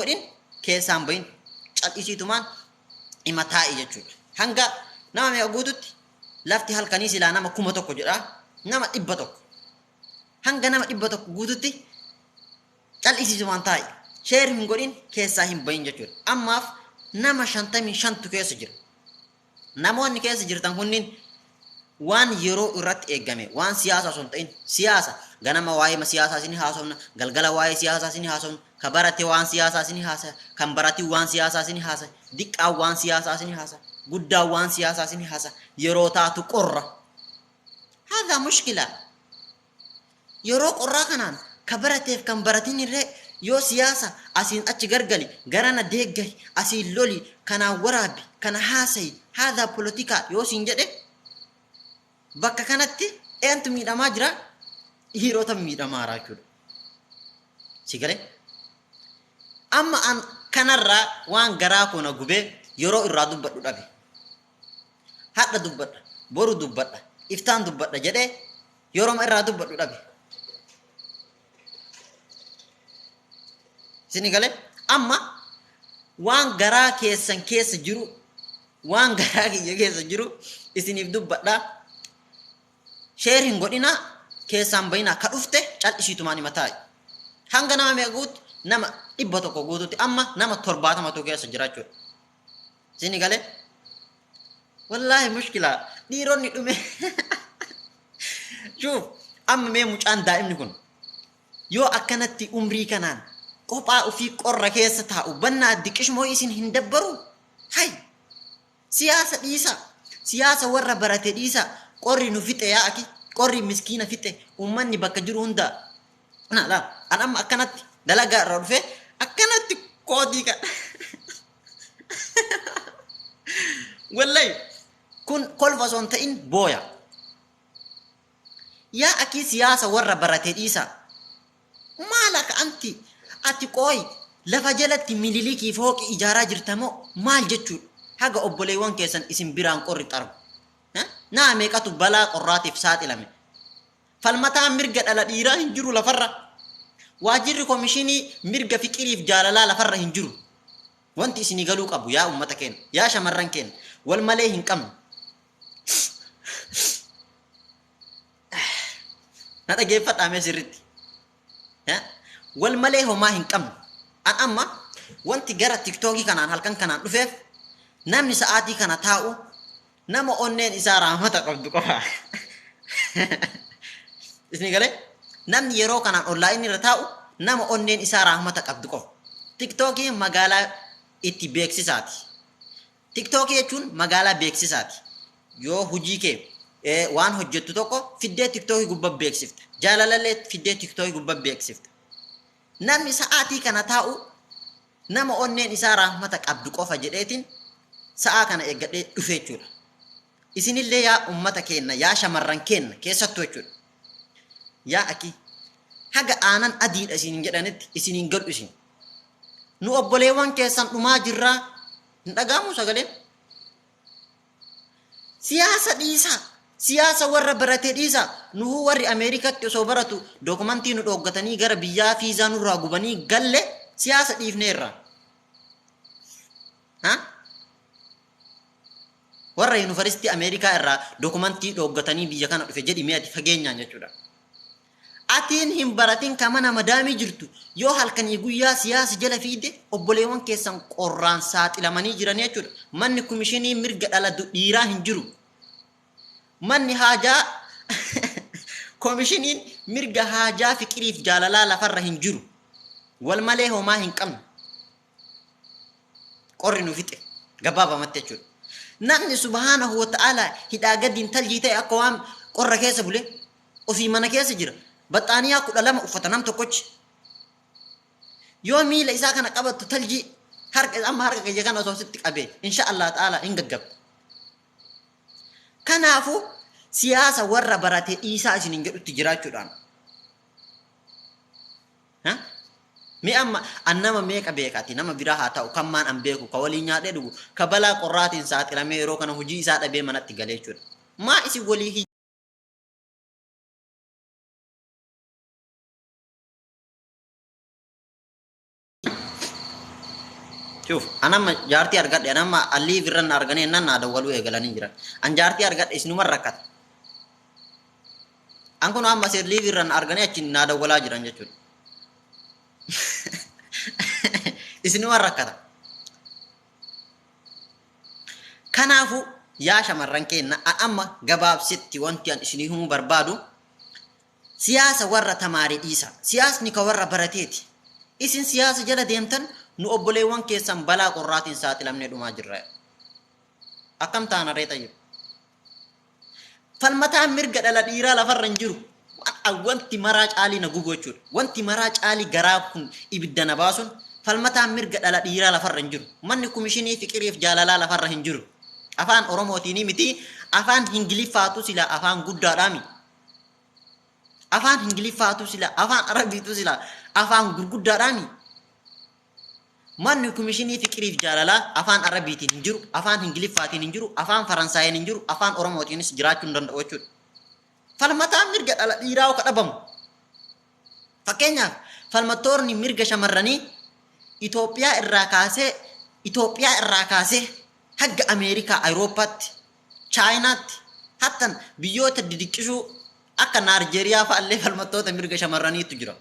godhin keessaan bahin cal'isiitumaan imataa'i jechuudha. Hanga nama meeqa guututti lafti halkanii silaa nama 1,000 jedha nama 100 hanga nama 100 guututti cal'isiitumaan taa'i. Sheer hin godhin keessaa hin bahin jechuudha. Ammaaf nama 55tu keessa jira. Namoonni keessa jirtan kunniin waan yeroo irratti eegame waan siyaasa osoo hin ta'in siyaasa ganama waa'ee siyaasaa isin haasofna galgala waa'ee siyaasaa isin haasofna ka barate waan siyaasaa isin haasa kan barati waan siyaasaa isin haasa diqqaa waan siyaasaa isin haasa guddaa waan siyaasaa isin haasa yeroo taatu qorra hada mushkila yeroo qorraa kanaan ka barateef kan baratin irree yoo siyaasa asiin achi gargali garana deeggari asiin loli kana waraabi kana haasayi hada politika yoo siin jedhe bakka kanatti eentu miidhamaa jira dhiirota miidhamaa jechuudha. Sigale amma an kanarraa waan garaa koona gubee yeroo irraa dubbadhu dhabe hadha dubbadha boru dubbadha iftaan dubbadha jedhee yeroo irraa dubbadhu dhabe sinigale amma waan garaa keessan keessa jiru waan garaa kiyya keessa jiru isiniif dubbadha sheer hin godhina keessaan bayina ka dhufte cal'isiitumaan himataa'i hanga nama meeqa guutu nama 100 guututti amma nama 70tu keessa jiraachuudha sinigale wallahi mushkila dhiironni dhume shuf amma mee mucaan daa'imni kun yoo akkanatti umrii kanaan qophaa ofii qorra keessa taa'u bannaa diqishmoo isin hin dabbaru hay siyaasa dhiisa siyaasa warra barate dhiisa qorri nu fixe yaa aki qorri miskiina fixe ummanni bakka jiru hunda la an amma akkanatti dalagaa irraa dhufe akkanatti kootii ka wallahi kun kolfa son ta'in booya yaa aki siyaasa warra barate dhiisa maalaka anti ati qooy lafa jalatti mililikii fooqi ijaaraa jirtamoo maal jechuudha haga obboleewwan keessan isin biraan qorri xarbu naa meeqatu balaa qorraatiif saaxilame falmataan mirga dhala dhiiraa hin jiru lafarra waajirri komishinii mirga fiqiriif jaalalaa lafarra hin jiru wanti isinii galuu qabu yaa ummata keenya yaa shamarran keenya wal malee hin qabnu na dhageeffadhaame sirritti wal malee homaa hin qabnu an amma wanti gara tiktookii kanaan halkan kanaan dhufeef namni sa'aatii kana taa'u nama onneen isaa rahmata qabdu qofa isni gale namni yeroo kanaan online irra taa'u nama onneen isaa rahmata qabdu qofa tiktookiin magaalaa itti beeksisaati tiktookii jechuun magaalaa beeksisaati yoo hujii kee waan hojjettu tokko fiddee tiktookii gubbaa beeksifta jaalalallee fiddee tiktookii gubbaa beeksifta namni sa'aatii kana taa'u nama onneen isaa rahmata qabdu qofa jedheetiin sa'a kana eeggadhee dhufe jechuudha isinillee yaa ummata keenya yaa shamarran keenya keessattuu jechuudha yaa aki haga aanan adiidha isinin jedhanitti isinin gadhu isin nu obboleewwan keessan dhumaa jirraa hin dhagaamu sagaleen siyaasa dhiisa siyaasa warra barate dhiisa nu warri Ameerikatti osoo baratu dokumentii nu dhooggatanii gara biyyaa fiizaa nurraa gubanii galle siyaasa dhiifneerra warra yuunivarsiitii Ameerikaa irraa dokumentii dhooggatanii biyya kana dhufe jedhi mee ati fageenyaan jechuudha atiin hin baratin kama nama daamii jirtu yoo halkanii guyyaa siyaasa jala fiide obboleewwan keessan qorraan saaxilamanii jiran jechuudha manni komishinii mirga dhala dhiiraa hin jiru manni haajaa komishiniin mirga haajaa fiqiriif jaalalaa lafarra hin jiru wal malee homaa hin qabnu qorri nu fixe gabaabamatti jechuudha namni subhaanahu wa ta'ala hidhaa gadiin taljii ta'e akka waan qorra keessa bule ofii mana keessa jira baxaaniyaa 12 uffata nam tokkochi yoo miila isaa kana qabattu taljii harka kiyya kana osoo sitti qabee insha Allah ta'ala hin gaggabdu kanaafu siyaasa warra barate dhiisaa isinin jedhutti jiraachuudhaan mi amma annama meeqa beekati nama biraa haa ta'u kan maan an beeku ka walii nyaadhee dhugu ka balaa qorraatiin saaxilamee yeroo kana hojii isaa dhabee manatti galee jechuudha maa isin walii شوف انا ما جارتي ارقد انا ما اللي فرن ارغني ان انا دولو يغلاني جرا ان جارتي ارقد اسنو مركت ان كنو اما سير لي فرن ارغني اچ نا دولا جران جچو اسنو مركت كنافو يا شمران كينا اما غباب ستي وانتي ان اسنيهم بربادو سياسه ورا تماري ديسا سياس ني كورا براتيتي اسن سياسه جلا ديمتن nu obboleewwan keessan balaa qorraatiin saaxilamnee dhumaa jirra akkam taana reeta jiru falmataan mirga dhala dhiiraa lafarra hin jiru wanti maraa caalii na gubu jechuudha wanti maraa caalii garaa kun ibidda na baasuun falmataan mirga dhala dhiiraa lafarra hin jiru manni komishinii fiqiriif jaalalaa lafarra hin jiru afaan oromootiinii miti afaan ingiliffaatu sila afaan guddaadhaami afaan ingiliffaatu sila afaan arabiitu sila afaan gurguddaadhaami manni komishinii fiqiriif jaalalaa afaan arabiitiin hin jiru afaan ingiliffaatiin hin jiru afaan faransaayiin hin jiru afaan oromootiinis jiraachuu hin danda'u jechuudha falmataan mirga dhala dhiiraa ka dhabamu fakkeenyaaf falmattoonni mirga shamarranii Itoophiyaa irraa kaasee hagga Ameerikaa Awurooppaatti Chaayinaatti hattan biyyoota didiqqisuu akka Naarjeeriyaa fa'allee falmattoota mirga shamarraniitu jira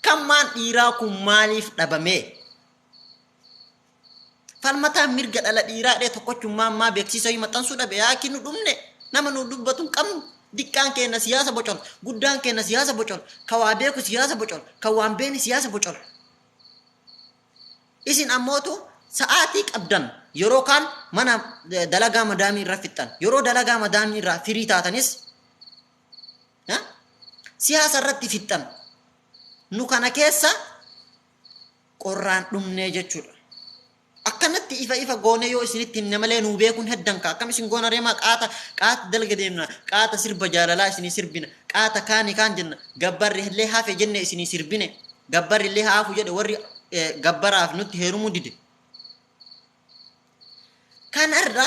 kammaan dhiiraa kun maaliif dhabame falmataan mirga dhala dhiiraa dhee tokkochummaan maa beeksisa himaxansuu dhabe yaakiin nu dhumne nama nu dubbatuun qabnu diqqaan keenya siyaasa bocol guddaan keenya siyaasa bocol kawaa beeku siyaasa bocol kawaan beeni siyaasa bocol isin ammootu sa'aatii qabdan yeroo kaan mana dalagaa madaamii irra fixxan yeroo dalagaa madaamii irraa firii taatanis siyaasa irratti fixxan nu kana keessa qorraan dhumnee jechuudha akkanatti ifa goone yoo isinitti himne malee nu beekuun heddan ka akkam isin goona reema qaata dalga deemna qaata sirba jaalalaa isinii sirbina qaata kaani kaan jenna gabbarri illee hafe jenne isinii sirbine gabbarri illee haafu jedhe warri gabbaraaf nutti heerumuu dide kanarra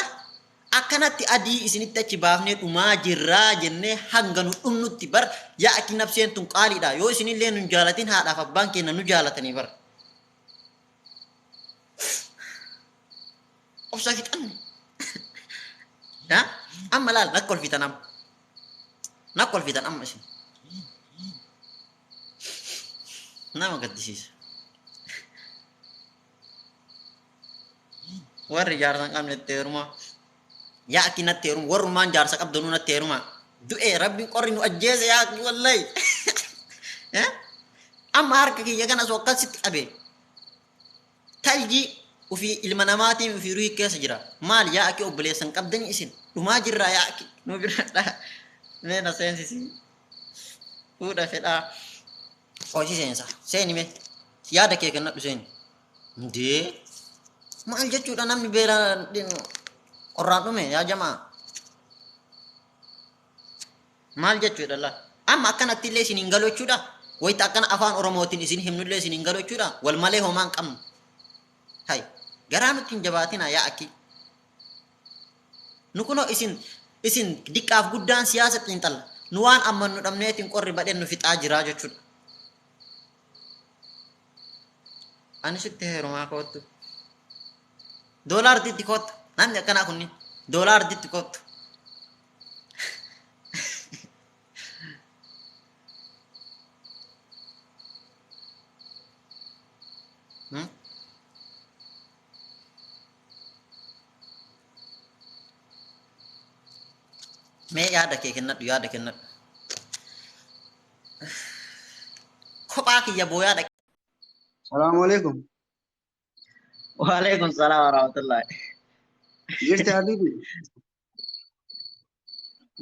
akkanatti adii isinitti achi baafnee dhumaa jirraa jennee hanga nu dhumnutti bar yaa akki nabseen tun qaaliidha yoo isinillee nu jaalatin haadhaaf abbaan keenya nu jaalatanii bar obsa fixanne amma laal nakkolfitan amma isin nama gaddisiisa warri jaarsan qabne itti heerumaa yaa akki natti heerumu warrumaan jaarsa qabdanuu natti heerumaa du'e rabbiin qorri nu ajjeese yaa akki wallahi amma harka kiyya kana soo akkasitti qabe taljii ufii ilma namaatiin ufii ruhii keessa jira maal yaa akki obboleessan qabdanii isin dhumaa jirraa yaa akki nu biradha meena seensisi fuudha fedhaa qoisi seensa seeni mee yaada kee kennadhu seeni ndee maal jechuudha namni beela qorraan dhume yaa jamaa maal jechuudha la amma akkanatti illee isin hin galu jechuudha wayita akkana afaan oromootiin isin himnullee isin hin galu jechuudha wal malee homaa hin qabnu hay garaa nutti hin jabaatina yaa akki nu kunoo isin diqqaaf guddaan siyaasa xiinxalla nu waan amma nu dhabneetiin qorri badheen nu fixaa jiraa jechuudha ani sitti heerumaa koottu doolaarditti koottu namni akkanaa kunniin doolaarditti koottu mee yaada kee kennadhu yaada kennadhu kophaa kiyya booyaa dhaqe Assalamu alaikum. waalaikum salaam warahmatullahi Jirti habibi.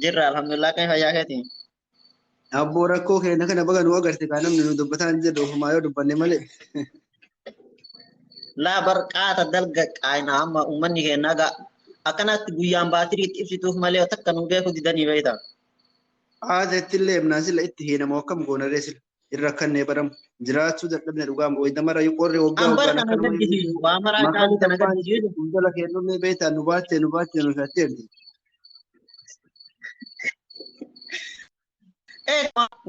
jirra alhamdulillah kayfa yaa keetiin Abboo rakkoo keenya kana baga nu agarte kaa namni nu dubbataa hin jedhu ofumaa yoo dubbanne malee. laa barqaata dalga qaayna amma ummanni keenya gaa akkanatti guyyaan baatiriitti ibsituuf malee takka nu beeku didanii beeyta Haata ittillee himnaan sila itti hiinamu akkam goonaree sila irra kannee baramu jiraachuu dadhabne dhugaam wayidamara qorre waggaa an bara waggaan kana gaddisiisu waa maraa caalii kana gaddisiisu Hundala kennuu beektaa nu baattee nu shatteerti.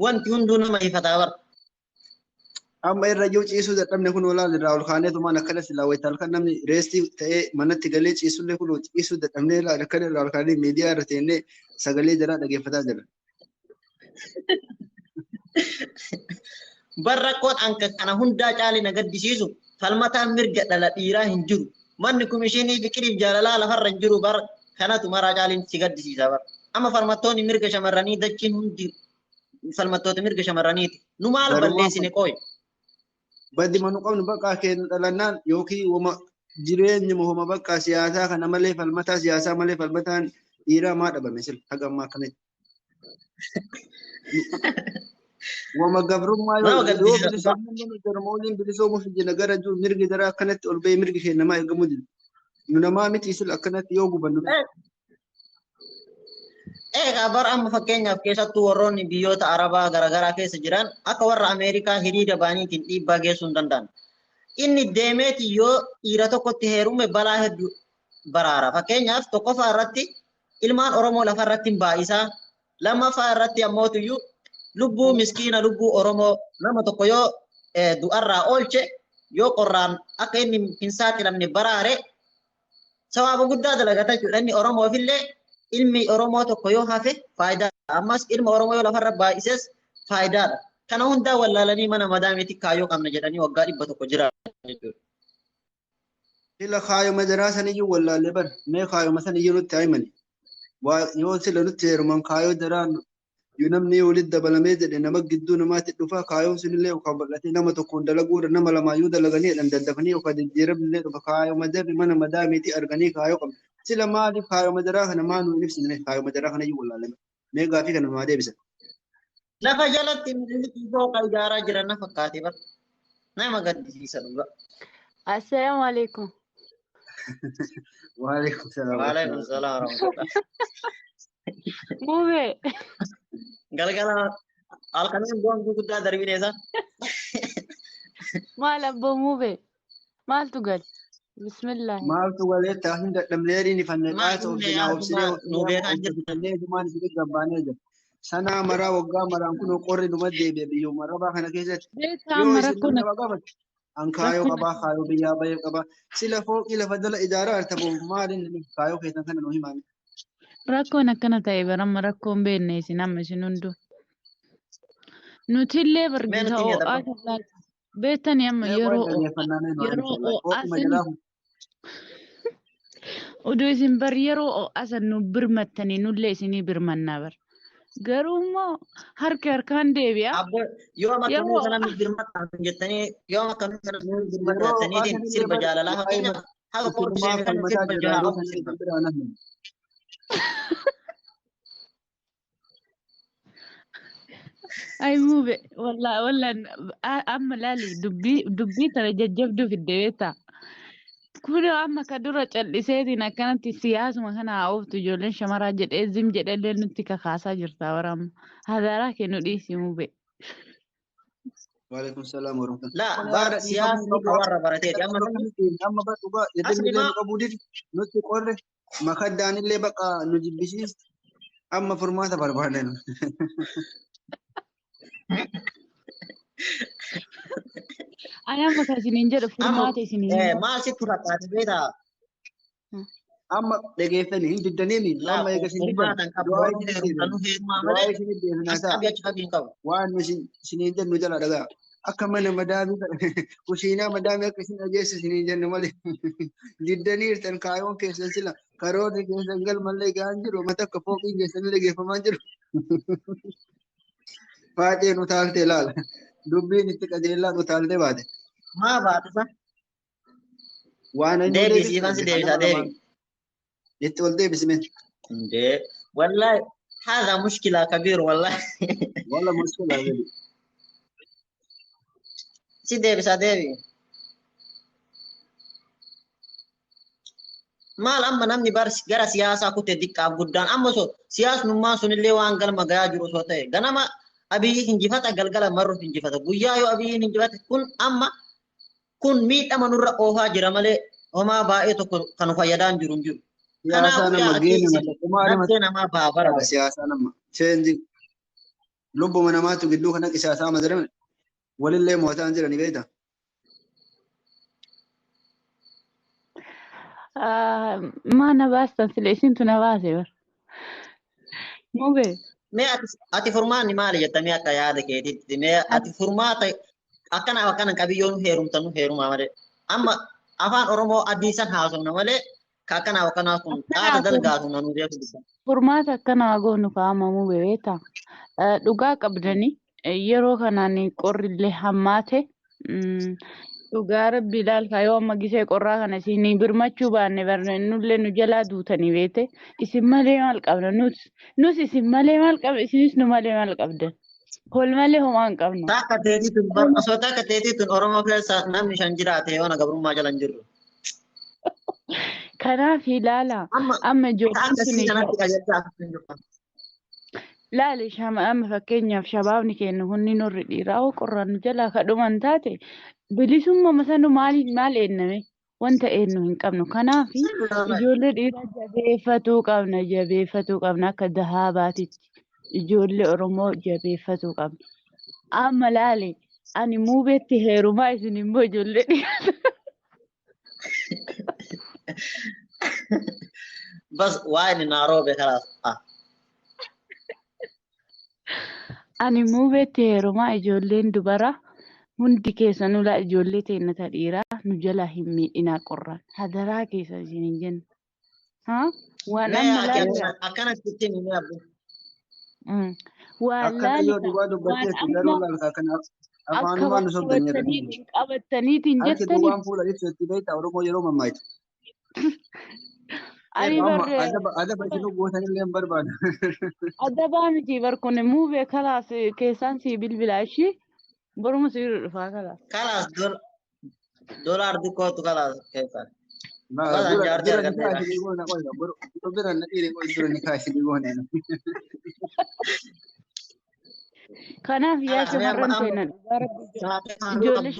wanti hunduu nama ifataa bara Amma irra jiru ciisuu dadhabne kun olaal irraa ol kaanee tumaan akkana silaa wayita halkan namni reestii ta'ee manatti galee ciisullee kun ciisuu dadhabnee akkana irraa ol kaanee miidiyaa irra teennee sagalee jaraa dhageeffataa jira. Barrakkoon anka kana hundaa caalii na gaddisiisu falmataan mirga dhala dhiiraa hin jiru. Manni komishinii fiqiriif jaalalaa lafarra hin jiru bar kanatu maraa caaliin si gaddisiisa bar. Amma falmattoonni mirga shamarranii dachiin hundi falmattoota mirga shamarraniiti. Nu maal balleessine qooyi? Baddi manu qabnu bakka kennu dhalannaan yookiin wama jireenyi mohoma bakka siyaasaa kana malee falmataa siyaasaa malee falmataan dhiiraa maa dhabame sila haga ammaa kanatti. Wama gabrummaa yoo bilisoomuun bilisoomuuf jina gara jiru mirgi daraa akkanatti ol bahee mirgi kee namaa eegamuu jiru. Nu namaa miti sila akkanatti yoo gubannu. Egaa bara amma fakkeenyaaf keessattuu warroonni biyyoota Arabaa garaagaraa keessa jiran akka warra Ameerikaa hiriira baaniitiin dhiibbaa geessuu hin danda'an. Inni deemeeti yoo dhiira tokkotti heerume balaa hedduu baraara. Fakkeenyaaf tokkoffaa irratti ilmaan Oromoo lafarratti hin baa'isaa. Lammaffaa irratti ammootiyyuu lubbuu miskiina lubbuu Oromoo nama tokko yoo du'arraa oolche yoo qorraan akka inni hin saaxilamne baraare sawaaba guddaa dalagata jechuudha. Inni Oromoofillee ilmi Oromoo tokko yoo hafe faayidaa ammas ilma Oromoo yoo lafarra baay'ises faayidaadha. Kana hundaa wallaalanii mana madaamiitti kaayoo qabna jedhanii waggaa 100 jira jechuudha. Sila kaayoo majaraa saniyyuu wallaalee bar mee kaayoo saniyyuu nutti himani. Yoo sila nutti heeruman kaayoo daraan yoo namni walitti dabalamee jedhe nama gidduu namaatti dhufa kaayoo sunillee yookaan bal'atee nama tokkoon dalaguudha nama lamaayyuu dalaganii daddafanii yookaan jijjiiramillee dhufa kaayoo majarri mana madaamiitti arganii kaayoo qabna. Sila maaliif kaayoo majaraa kana maa nu hin ibsine kaayoo majaraa kana iyyuu wallaalame. Mee gaafii kana maa deebisan. Lafa jalatti miliki fooqa ijaaraa jiran na fakkaate bar. Nama gaddisiisa dhuga. Assalamu alaikum. Waalaikum salaam. Waalaikum salaam warahmatullah. Mube. Galgala halkaniin bu'aan guddaa darbine isa. Maal abbo Mube. Maaltu gal? Bismillah. Maaltu galee taasisan dadhabneerii ni fannaqaa soofnaa obsinee nu beekan jirtu. Dumaan itti gabbaanee jira. Sana maraa waggaa maraan kun qorri numa deebi'e biyyoo marabaa kana keessatti. Beekaa mara kun Ankaayoo qabaa kaayoo biyyaa bahee qabaa. Sila fooqii lafa jala ijaaraa artamu maaliin kaayoo keessan kana nu himaami. rakkoon akkana ta'e baramma rakkoon beekne isin amma isin hundu. Nutillee bargisa ho'aa tasaa beektanii amma yeroo ho'aa oduu isin bar yeroo ho'aa san nu birmattanii nullee isinii birmannaa bar. Garuu immoo harkaan deebi'a. Yoo makkamuu kana nu birmattan jettanii yoo makkamuu kana nu birmattanii sirba jaalalaa fakkeenya haga qoodisee kan sirba jaalalaa. Ay Mube wallaan amma laali dubbii tana jajjabduu fidde beektaa. Kunoo amma ka dura calliseetiin akkanatti siyaasuma kana ooftu ijoolleen shamaraa jedhee zim jedhallee nutti kakaasaa jirta waraamma. Hadaaraa kennu dhiisii Mube. Waalaikum salaam warahmatullahi. La bara siyaasni warra barateeti amma ba dhugaa jedhamillee nu qabuudif nutti qorre makaddaanillee baqa nu jibbisiis amma furmaata barbaadan. Ani amma kan isiniin jedhu furmaata isiniin. Maal sitti fakkaate beektaa? Amma dhageeffanii hin diddanii amma eega isin waan isiniin jennu jala dhagaa akka mana madaamii kushiinaa madaamii akka isin dhageessu isiniin jennu malee diddanii irtan kaayoon keessan sila karoorri keessan galmallee gahaan jiru mata akka fooqiin keessanii dhageeffamaa jiru. Faatee nu taaltee laala dubbiin itti qajeellaa nu taaltee baate. Maa baate sa? Waan inni deebisiifan si deebisaa deebi. Itti ol deebisime. Wallahi هذا مشكلة كبيرة والله. والله مشكلة هذه. سيدي maal amma namni bar gara siyaasaa kutte diqqaaf guddaan amma so siyaasnummaan sunillee waan galma gayaa jiru osoo ta'e ganama abiyyi hinjifata galgala marru hinjifata guyyaa yoo abiyyi hinjifate kun miidhama nurra oofaa jira malee homaa baay'ee tokko kan fayyadaan jiru hin jiru. Siyaasaa nama geenya nama baabara siyaasaa nama cheenji lubbuma namaatu gidduu kana siyaasaa madarame walillee mootaan jirani beekta. Mana baastan sila isintu na baase bar. Mube. Mee ati furmaanni maali jettamee akka yaada keetitti mee ati furmaata akkana qabiyyoon heerumtanu heerumaa malee amma afaan Oromoo addiisan haasofna malee ka akkana kun qaata dalgaatu nanu beeku dubban. Furmaata akkana goonu kaa'ama mube beektaa. Dhugaa qabdanii yeroo kanaan qorrillee hammaate dhugaa rabbi ilaalka yoo amma gisee qorraa kana isin birmachuu baanne barne nullee nu jalaa duutanii beete isin malee maal qabna nus isin malee maal qabna isinis nu malee maal qabdan hol malee homaa hin qabnu. Takka teetiitun Oromoo keessa namni 5 jiraate yoo na gabrummaa jala hin jirru. Kanaaf ilaala amma ijoolleen sun laali amma fakkeenyaaf shabaabni kennu hunni nurri dhiiraa qorraan jalaa kadhuman taate bilisummaa masanu maal eenyame wanta eenyu hin qabnu. Kanaaf ijoollee dhiiraa jabeeffatuu qabna akka dahaabaatitti ijoollee Oromoo jabeeffatuu qabna. Amma laali ani muubeetti heerumaa isin immoo ijoollee dhiiraa. Bas waa inni naaroobe kalaas. Ani muubeetti heerumaa ijoolleen dubara hundi keessanuu laa ijoollee teennata dhiiraa nu jala hin miidhinaa qorraan hadaraa keessa isin hin jennu. Waan amma laala. Akkanatti ittiin hin yaabbu. Waan qabataniitiin jettanii. Waan fuula ibsutti beektaa Oromoo yeroo mammaayitu. Ani barree. Adaba isin gootanillee hin barbaadu. Adabaa miti barkune muubee kalaas keessaan si bilbilaa ishii boruma si dhufaa kalaas. Kalaas doolaar xiqqootu kalaas keessaa. Kanaaf yaa shamarran seenan ijoollee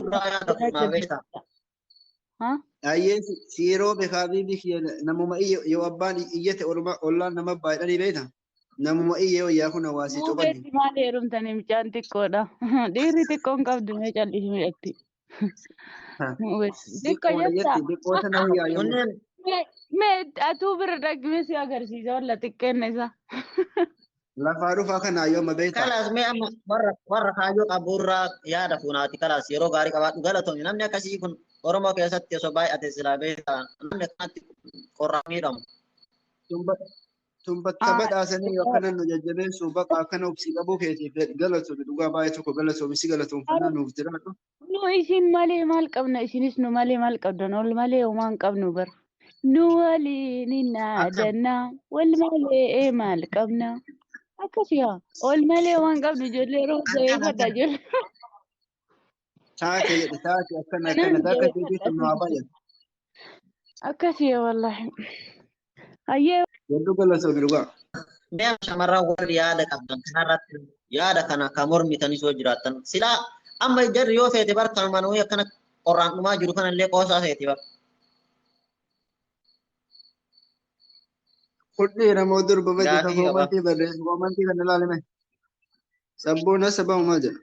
Ayyee siiroo beekaa biibii namuma yoo abbaan iyyate ollaan nama baay'anii beekta. Namuma iyyee wayyaa kun hawaasii cobani. Muubeetti maal heerumtanii mucaan xiqqoodha. Dhiirri xiqqoon qabdu mee callisii midhatti. Xiqqo jettaa. Mee atuu bira dhaggimee si agarsiisa walla xiqqeenna isaa. Lafaa dhufaa kanaa yoo amma beektaa. Kalaas mee amma warra kaayyoo qaburraa yaada fuunaati kalaas yeroo gaarii qabaadhu galatoomni namni akkasii kun Oromoo keessatti osoo baay'ate silaa beektaa namni akkanatti qorraa miidhamu. Tumbatta badhaasanii akkanan nu jajjabeessu baqa akkana obsii qabuu keetiif galatoomni dhugaa baay'ee tokko galatoomni si galatoomfannaa nuuf jiraatu. Nu isin malee maal qabna isinis nu malee maal qabdan ol malee homaa hin qabnu bara. Nu waliin hin naadannaa wal malee maal qabna. Akkasii ol malee waan qabnu ijoollee yeroo jabeeffadha ijoollee. Taate akkana taate jechuun nu haa baay'atu. Akkasii wallaahi. Ayyee. Hedduu galatoomni dhugaa. Mee shamarran warri yaada qabdan kanarratti yaada kana kan mormitanii soo jiraattan silaa amma jarri yoo feete barkan manuu akkana qorraan dhumaa jiru kanallee qoosaa feete bar. Kudhii namoo durba bade koomantii barreessu koomantii kan ilaalame. Sabboona sabaa maal jedha.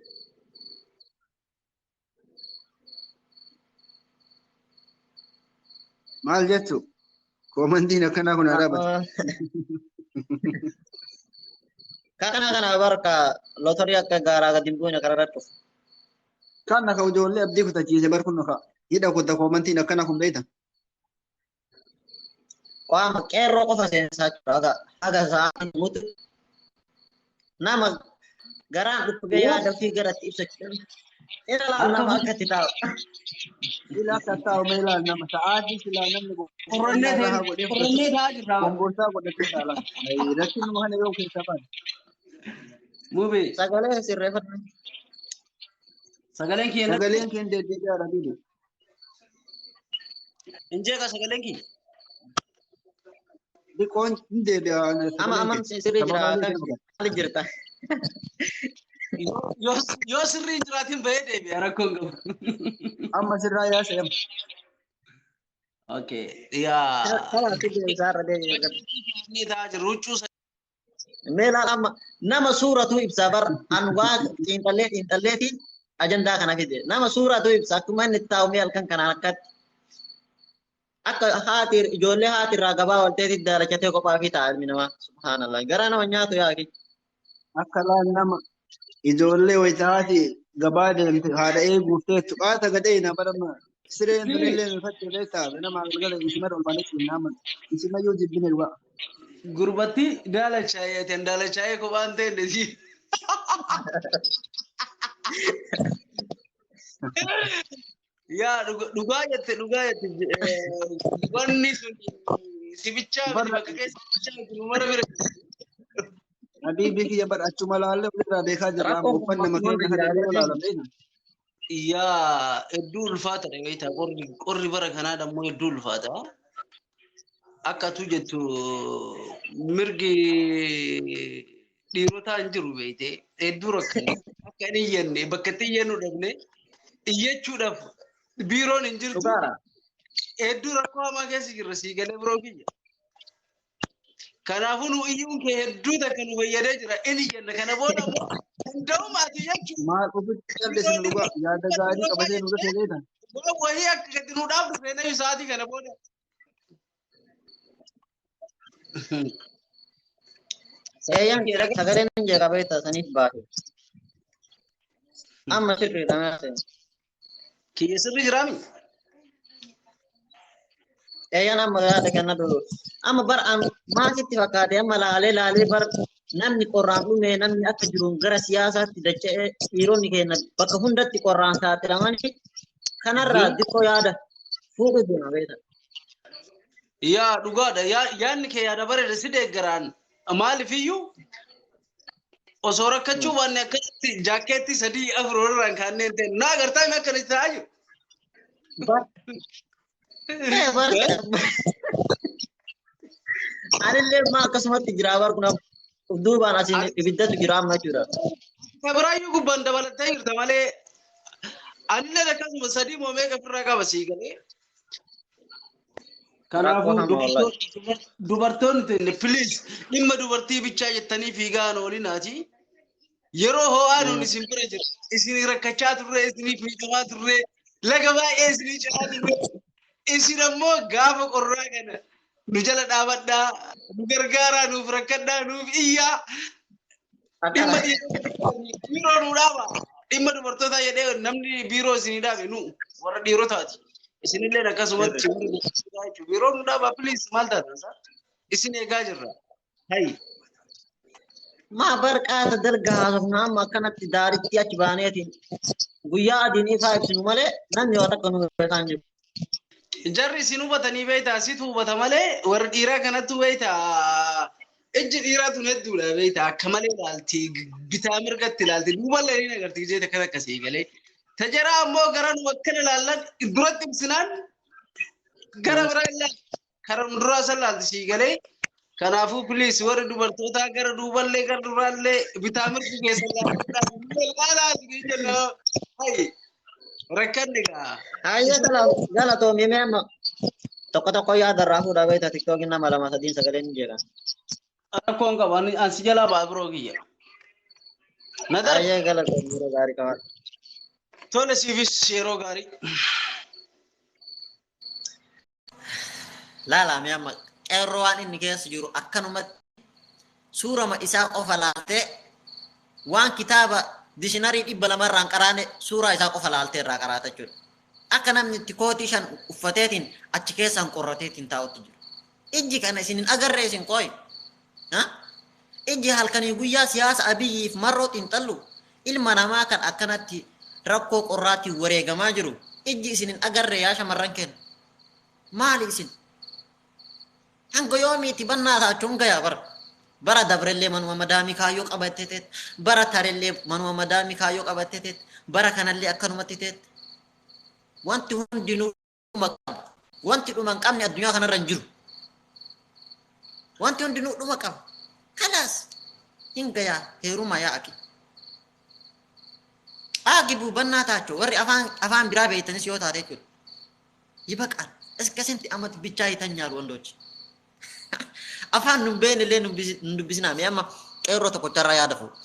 Maal jettu? Koomantiin akkanaa kun haa dhaabatu. Kana barka lotorii akka gaaraa gadi hin buune kararratti dhufu. Kan akka ijoollee abdii kutachiise bar kun hidha kutta koomantiin akkana kun beekta. Waan qeerroo qofa seensaa jira haga sa'aan mutu nama garaan dhukkubee yaada ofii garatti ibsachuun ilaala nama akkatti taa'u. Ila akka taa'u mee ilaala nama sa'aatii silaa namni qorrannee taa'aa jirra. Gomboorsaa godhatee taa'ala. Rakkin nama kana yoo keessa baate. Mubi Sagalee sirreeffatu. sagaleen kiyya Sagaleen keen deddeebi'aa dhabiidha. injeeka sagaleen kiyya. Dhiqoon hin deebi'aa. Amma sirrii jira maal jirta? Yoo sirriin jiraatiin bahee deebi'a rakkoon qabu. Amma sirraa yaasa yamma. Okay. Yaa. Kala sirrii isaarra deebi'a. Ni taa'aa jiru huccuu Meelaan amma nama suuratu ibsa bar an waa xiinxalleetiin ajandaa kana fide nama suuratu ibsa akkuma inni taa'umee halkan kana akka haati ijoollee haati irraa gabaa walteetti daalachatee kophaa fi ta'a ilmi namaa subhaanallah garaa nama nyaatu yaaki. Akka laan nama ijoollee wayitaati gabaa deemte haadha eeguuf teettu qaata gadee na barama sireen tunillee nufattee beektaa nama galgala isima dholmaanitti nama isima yoo jibbine dhugaa. Gurbatti daalachaayee kophaan ta'e ndesi. Yaa dhugaa jette wanni sun sibichaa bakka keessa sibichaa mara bira. Habibi kiyya badhachuma laallee walirraa beekaa jirra uffan nama keenya hidhatee ilaalamee. Yaa hedduu ulfaata dhageetaa qorri bara kanaa dammoo hedduu ulfaata. Akka tu jettu mirgi dhiirotaa hin jiru beeyte hedduu rakkate akka hin iyyanne bakka itti iyyannu dhabne iyyachuudhaaf biiroon hin jirtu hedduu rakkoo hamaa keessa jirra sii galee biroo kiyya. Kanaafuu nu iyyuun kee hedduu takka nu fayyadee jira inni iyyanna kana booda hunda'umaa ati jechuudha. Maal ofitti calleessin dhugaa yaada gaarii qabatee nu dhufee beekan. Wahii akka gadi nu dhaabdu seenaa isaatii kana booda. Sayang sagaleen jee qabeetta saniif baate. Amma sirrii dhamee Kiyya sirri jiraami. Sayang amma yaada kenna dulu. Amma bar maasitti fakkaate amma laalee bar namni qorraan dhume namni akka jiruun gara siyaasaatti dacha'ee dhiironni keenya bakka hundatti qorraan saaxilamanii kanarraa xiqqoo yaada fuudhu deema beekta. Yaa dhugaadha yaadni kee yaada bareeda si deeggaraan maalifiyyuu osoo rakkachuu baanne akkanatti jaakkeetti 3-4 irraan kaanneen ta'e naa agartaa himi akkanatti ta'aa jiru. Anillee maa akkasumatti jira bar kun duubaan asiin ibiddatu jira amma jechuudha. Kabiraayyuu gubbaan dabalattee jirta malee anillee akkasuma 3 moo meeqa ofirraa qaba sii galee. Kanaafuu dubartoonni please dhimma dubartii bichaa jettanii fiigaan oolinaati. Yeroo ho'aa nuun isin bira jira. Isin rakkachaa turre, isiniif miidhamaa turre, laga baay'ee isinii ce'aa turre. Isin ammoo gaafa qorraa kana nu jala dhaabadhaa, nu gargaaraa, nuuf rakkadhaa, nuuf iyyaa. Dhimma biiroo nuu dhaaba. Dhimma dubartootaa jedhee namni biiroo isinii dhaabe nu warra dhiirotaati. Isinillee akkasumatti biiroo nu dhaaba please maal taatan isin eegaa jirra. Hayi. Maa barqaata dalgaa haasofna amma akkanatti daaritti achi baaneetiin guyyaa adiin ifaa ibsinu malee namni waan akka nu beekan jiru. Jarri isin hubatanii beektaa situ hubata malee warra dhiiraa kanatti beektaa ijji dhiiraa tun hedduudha beektaa akka malee ilaalti bitaa mirgatti ilaalti duuballee ni agarti jeeta kan akkasii galee. Tajara ammoo gara nu akkana ilaallan duratti ibsinaan gara bira ilaallan karaa duraa san ilaalti sii galee. Kanaafuu please warri dubartootaa gara duuballee gara duraallee bitaa mirgi keessa ilaalaa rakkanni gaa. Hayyee galatoomii mee amma tokko yaadarraa fuudhaa beektaa tiktookiin nama 2-3 sagaleen hin jeeqan. Rakkoon qaba ansi jalaa ba'a biroo kiyya. Hayyee galatoomii yeroo gaarii qabaa. Tole siifis yeroo gaarii. Laalaa amma qeerroo waan inni keessa jiru akkanumatti suurama isaa qofa laaltee waan kitaaba dishinarii 200 irraan qaraane suuraa isaa qofa laaltee irraa qaraata jechuudha. Akka namni itti kootii 5 uffateetiin achi keessaan qorrateetiin taa'utti jiru. Ijji kana isin hin agarree isin qooyi. Ijji halkanii guyyaa siyaasa abiyyiif marrootiin xallu ilma namaa kan akkanatti rakkoo qorraatiin wareegamaa jiru. Ijji isin hin agarree yaa shamarran kenna. Maali isin? Hanga yoomiitti bannaa taachuun gayaa bara dabrellee manuma madaamii kaayyoo qabattee teet bara tarellee manuma madaamii kaayyoo qabattee teet bara kanallee akkanumatti teet wanti hundinuu dhuma qaba wanti dhuma hin qabne addunyaa kanarra hin jiru wanti hundinuu dhuma qaba kanaas hin gayaa heeruma yaa aki aagibuu bannaa taachoo warri afaan biraa beeytanis yoo taate jechuudha yibaqaan iskasinti amati bichaa hitan nyaalu wandochi afaan nun beene illee nun dubbisnaa mee amma qeerroo tokkocharraa yaada fuudhu.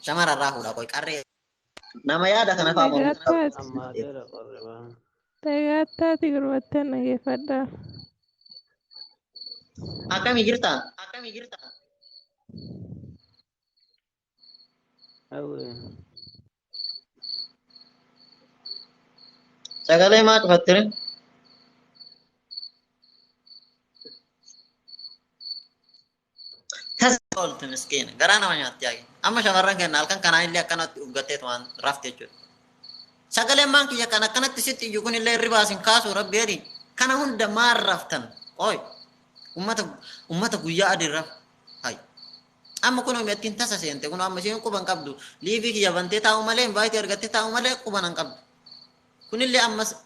shamararraa fuudha qoy qarree nama yaada kana fa'aa mormuu qabu. Tagaattaati gurbatteen dhageeffadha. Akkamii jirta? Sagalee maa cufattire? Tas ooltu miskiina garaa nama nyaatti yaagi. Amma shamarran kenna halkan kanaan illee akkanatti uggattee tumaan rafte jechuudha. Sagaleen maan kiyya kan akkanatti sitti iyyuu kun illee ribaa sin kaasu rabbi jedhi. Kana hunda maal raftan? Ooy ummata guyyaa adii raf. Hay. Amma kun ittiin tasa seente kun amma isheen quban qabdu. Liivii kiyya bantee taa'u malee baay'ee argattee taa'u malee quban hin qabdu. Kunillee ammas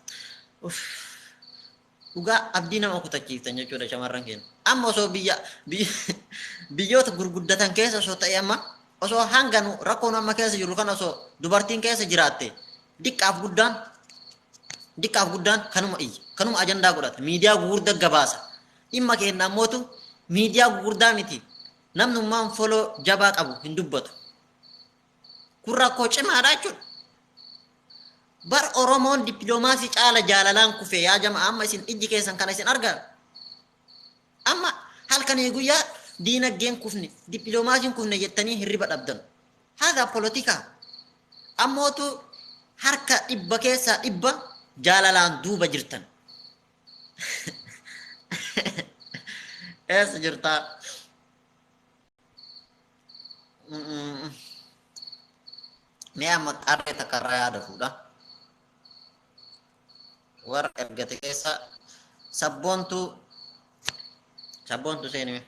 dhugaa abdii nama kutachiiftan jechuudha shamarran keenya. Amma osoo biyyoota gurguddatan keessa osoo ta'e amma osoo hanga rakkoon amma keessa jiru kan osoo dubartiin keessa jiraatte diqqaaf guddaan kanuma ajandaa godhata miidiyaa gurguddaa gabaasa. Dhimma keenya ammootu miidiyaa gurguddaa miti namnummaan foloo jabaa qabu hin dubbatu. Kun rakkoo cimaadha jechuudha. Bar Oromoon dippiloomaasii caala jaalalaan kufee yaa jama amma isin ijji keessan kana isin argaa. Amma halkanii guyyaa diinagdeen kufne dippiloomaasiin kufne jettanii hirriba dhabdan. Haadha polotikaa. Ammootu harka dhibba keessaa dhibba jaalalaan duuba jirtan. Eessa jirtaa? Mee amma qarree takkarraa yaada fuudha. Warra ergate keessa sabboontu seenime.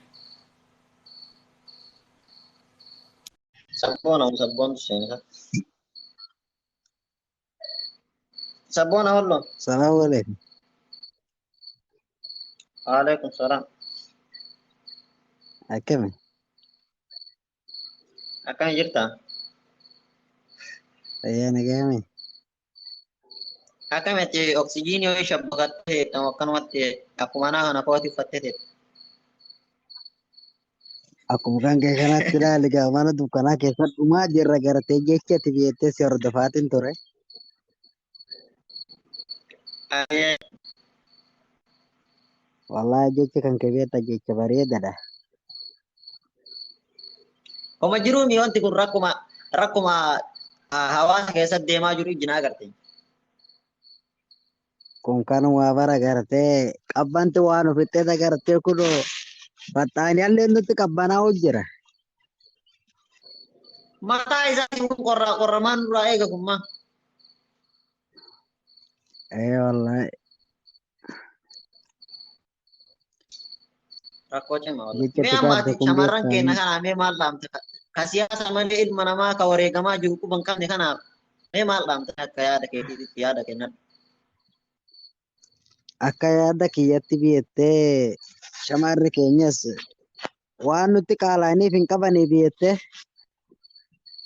Sabboontu seenisa. Sabboona hollo. Salaam alaikum. Waalaikum salaam. Akkami? Akkami jirta? Fayyaa nagahame. Akkamitti oksijiinii yoo shabbaqattee akkanumatti akkuma naa kana kooti uffattee Akkuma kan kee kanatti ilaali gaa mana dukkanaa keessa dhumaa jirra garatee jechatti biyyattii si hordofaatiin ture. Wallahi jecha kan kee beekta jecha bareedadha. Homa jiruumi wanti kun rakkuma hawaasa keessatti deemaa jiru ijjinaa agarte. Kun kanuma bara gartee qabbanti waan ofittee agartee kunoo baxxaanii illee nutti qabbanaa hojjira. Mataa isaatiin kun qorramaan duraa eega kummaa. Wallahi. Rakkoo cimaa wallahi. Mee ammaati shamarran keenya kanaa mee maal dhaamte? Ka siyaasa malee ilma namaa ka wareegamaa jiru quban qabne kanaaf mee maal dhaamte akka yaada keetiitti yaada kennadhu. Akka yaada kiyyatti biyyattii shamarri keenyas waan nuti qaalaaniif hin qabanii biyyattii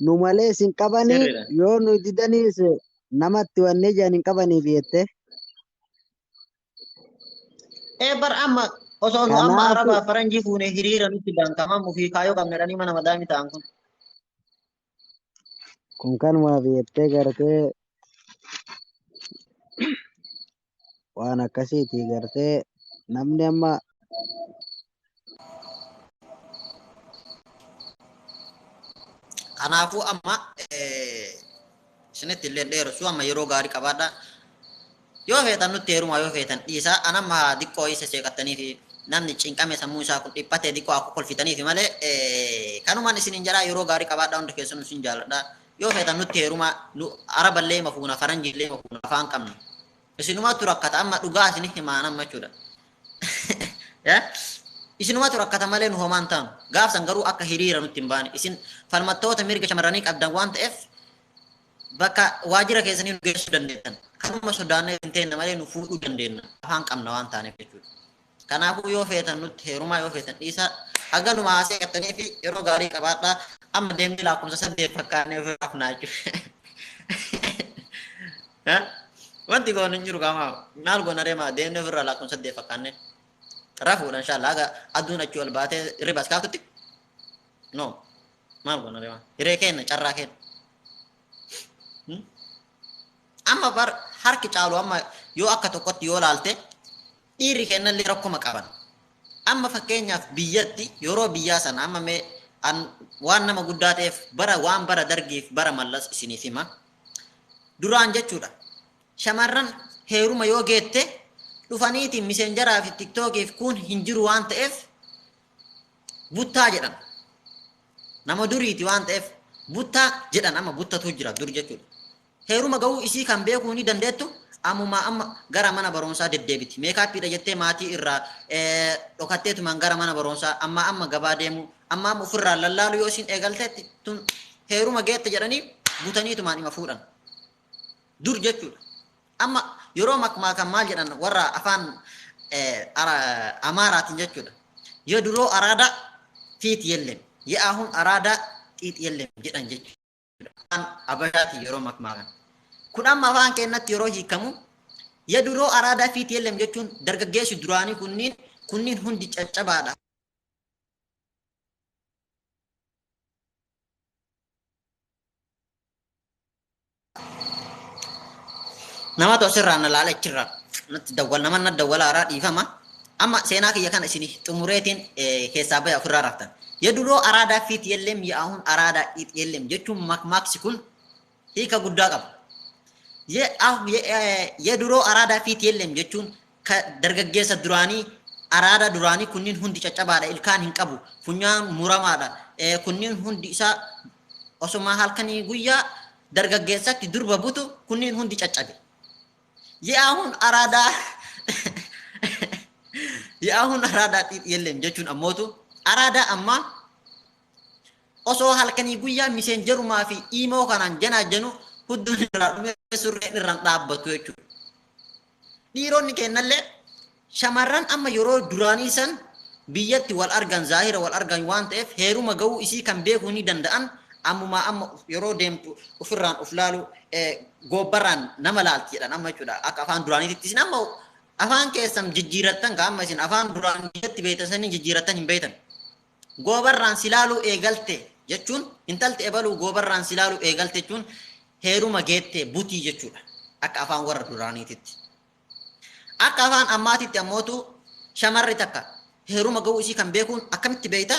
nu malees hin qabanii yoo nu didaniis namatti wannee jiran hin qabanii biyyattii. Bar amma osoo nu amma arabaa faranjii fuunee hiriira nutti danqamamu fi kaayoo qabnedhanii mana madaami ta'an kun. Kun kanuma biyyattii gartee waan akkasiiti gartee namni amma kanaafuu amma isinitti illee dheeressu amma yeroo gaarii qabaadha. Yoo feetan nutti heerumaa yoo feetan dhiisaa anamma diqqoo isa seeqattanii fi namni cinqame sammuu isaa kun dhiphatee diqqoo akka kolfitanii fi malee kanumaan isinin jedhaa yeroo gaarii qabaadha hundi keessan isin jaalladha. Yoo feetan nutti heerumaa araballee mafuuna faranjiillee mafuuna afaan qabna. Isinumatu rakkata amma dhugaa isinif himaan amma jechuudha. Isinumatu rakkata malee nu homaan taanu. Gaafsan garuu akka hiriira nutti hin baane. Isin falmattoota mirga shamarranii qabdan waan ta'eef bakka waajjira keessanii nu geessuu dandeettan. Kanuma sodaannee hin ta'e malee nu fuudhuu dandeenya. Afaan qabna waan taaneef jechuudha. Kanaafuu yoo feetan nutti heerumaa yoo feetan dhiisaa haga nu maasee qattanii fi yeroo gaarii qabaadhaa amma deemnee lakkoofsa 8 fakkaannee ofirraa hafnaa jechuudha. Wanti goon hin jiru qaama maal goona reema deemnee ofirraa lakkoofsa 8 fakkaannee rafuudha inshallah haga aduun achii ol baatee ribas kaaftutti no maal goona deema hiree kenna carraa kenna amma bar harki caalu amma yoo akka tokkotti yoo laalte dhiirri kennallee rakkuma qaban amma fakkeenyaaf biyyatti yeroo biyyaa sana amma mee waan nama guddaa ta'eef bara dargiif bara mallas isiniif hima duraan jechuudha shamarran heeruma yoo geette dhufaniitiin miseenjaraa fi tiktookiif kun hin jiru waan ta'eef buttaa jedhan nama duriiti waan ta'eef buttaa jedhan amma buttatu jira dur jechuudha heeruma ga'uu isii kan beekuu ni dandeettu amma gara mana barumsaa deddeebiti meekaappiidha jettee maatii irraa dhokatteetumaan gara mana barumsaa amma gabaa deemu amma ofirraa lallaalu yoo isin eegalteetti tun heeruma geette jedhanii butaniitumaan ima fuudhan dur jechuudha amma yeroo makmaakan maal jedhan warra afaan amaaraatiin jechuudha የድሮ አራዳ ፊት የለም የአሁን አራዳ ጢጥ የለም jedhan jechuudha abashaati yeroo makmaakan kun amma afaan keenyatti yeroo hiikamu የድሮ አራዳ ፊት የለም jechuun dargaggeessi duraanii kunniin hundi caccabaadha nama to sirraan laala achirraa natti nama na dawwala araa dhiifama amma seenaa kiyya kana isin xumureetiin keessaa baya ofirraa raftan የድሮ አራዳ ፊት የለም የአሁን አራዳ ጢጥ የለም jechuun makmaaksi kun hiika guddaa qaba የድሮ አራዳ ፊት የለም jechuun dargaggeessa duraanii araada duraanii kunniin hundi caccabaadha ilkaan hin qabu funyaan muramaadha kunniin hundi isaa osuma halkanii guyyaa dargaggeessatti durba butu kunniin hundi caccabe የአሁን አራዳ የአሁን አራዳ ጢጥ የለም jechuun ammootu araada amma osoo halkanii guyyaa miseenjerumaa fi iimoo kanaan janaajanu hudduun irraa dhume surreen irraan dhaabbatu jechuudha. Dhiironni kennallee shamarran amma yeroo duraanii san biyyatti wal argan zaahira wal argan waan ta'eef heeruma ga'uu isii kan beekuu ni danda'an amma yeroo deemtu ofirraan of laalu gobbarraan nama laalti jedhan amma jechuudha akka afaan duraaniitti isin amma afaan keessan jijjiirattan amma isin afaan duraan biyyatti beektan sanii jijjiirattan hin beektan gobarraan silaaluu eegalte jechuun intalti ebaluu gobarraan silaaluu eegalte jechuun heeruma geette butii jechuudha akka afaan warra duraaniititti akka afaan ammaatitti ammootu shamarri takka heeruma ga'uu isii kan beekuun akkamitti beekta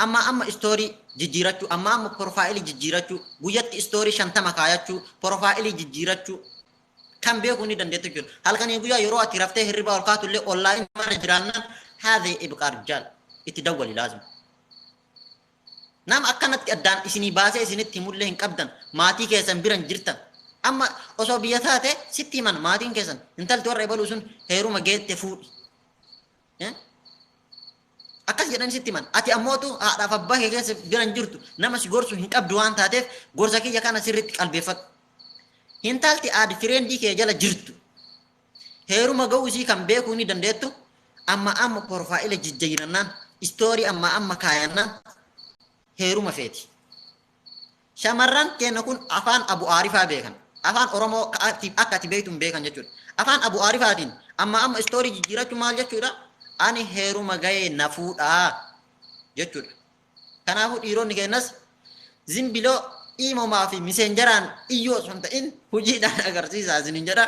amma istoorii jijjiirachuu amma profaayilii jijjiirachuu guyyatti istoorii 50 kaayachuu profaayilii jijjiirachuu kan beekuu ni dandeettu jechuudha halkanii guyyaa yeroo ati raftee hirribaa ol kaatullee onlaayin mana jiraannaan haadha ibqaa rijaal itti dawwali laazim nama akkanatti addaan isinii baasee isinitti himullee hin qabdan maatii keessan biran jirtan amma osoo biyya taate sitti himan maatiin keessan intalti warra ebaluu sun heeruma geette fuudhi akkas jedhan sitti himan ati ammootu haadhaaf abbaa kee keessa biran jirtu nama si gorsu hin qabdu waan taateef gorsa kiyya kana sirriitti qalbeeffadhu intalti aadi fireendii kee jala jirtu heeruma ga'uu isii kan beekuu ni dandeettu amma profaayila jijjiirannaan istoorii amma kaayannaan heeruma feeti shamarran keenya kun afaan abu aarifaa beekan afaan oromoo akka ati beektu hin beekan jechuudha afaan abu aarifaatiin amma istoorii jijjiirachuu maal jechuudha ani heeruma ga'ee na fuudhaa jechuudha kanaafuu dhiironni keenyas zimbiloo iimomaa fi miseenjaraan iyyoo sun ta'in hojiidhaan agarsiisaa isinin jedha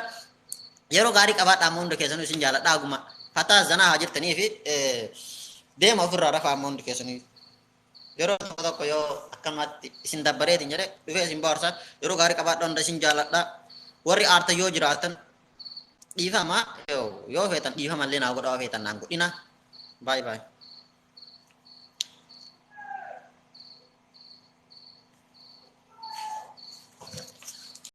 yeroo gaarii qabaadhaa amma hunda keessanuu isin jaaladhaa aguma fataa zanaa haa jirtanii fi deema ofirraa rafaa amma hundi keessanii yeroo tokko yoo akkanumatti isin dabbareetiin jedhe dhufee isin bohaarsaa yeroo gaarii qabaadhaa hunda isin jaaladhaa warri aartan yoo jiraatan dhiifama yoo feetan dhiifamallee naa godhaa feetan naan godhina baay'ee baay'ee.